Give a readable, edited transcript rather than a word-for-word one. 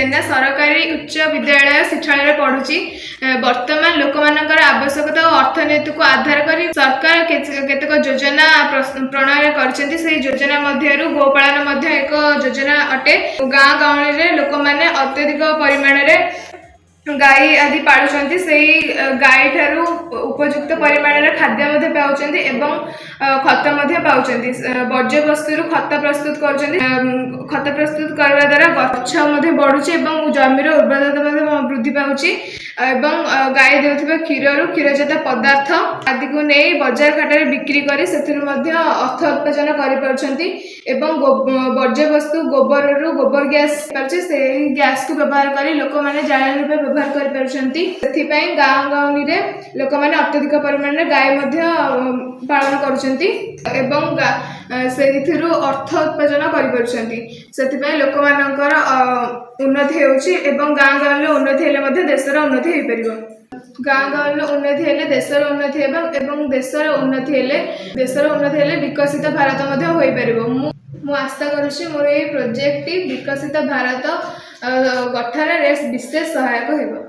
जेना सरकारी उच्च विद्यालय शिक्षालय पढ़ुची वर्तमान लोक मानकर आवश्यकता और अर्थनीति को आधार कर सरकार केतक योजना प्रणयन करछन्ती। से योजना मध्यरु गोपालन एक योजना अटे। गाँ गाँव लोक मैंने अत्यधिक परिमाण में गाई आदि पालुचंती। से गाई ठारू उपयुक्त परिमाण में खाद्य पाउचंती एवं खत पाउचंती। वर्ज्य वस्तु खत प्रस्तुत करछन्ती। खत प्रस्तुत करने द्वारा गछ बढ़ुची एवं जमीर उर्वरता वृद्धि पाउची एवं गाई देउथिबा क्षीरजात पदार्थ आदि को नहीं बजार घाट में बिक्री कर अर्थ उत्पादन कर एवं वर्ज्य वस्तु गोबर गैस से गैस को व्यवहार कर लोक मैंने जाळेनी रूपे व्यवहार कर गाँ गाँव लोक मैंने अत्यधिक परिमाण में गाय पालन करुछन्ती एवं अर्थ उत्पादन कर लोक मानकर उन्नति होउची एवं गाँ गाँव में उन्नति हेले देशर उन्नति हो पार। गाँ गाँव में उन्नति हेले देशर उन्नति एवं देशर उन्नति हेले विकसित भारत हो पार। मु आशा करुच्ची मोर ये प्रोजेक्ट विकसित भारत गठन विशेष सहायक होगा।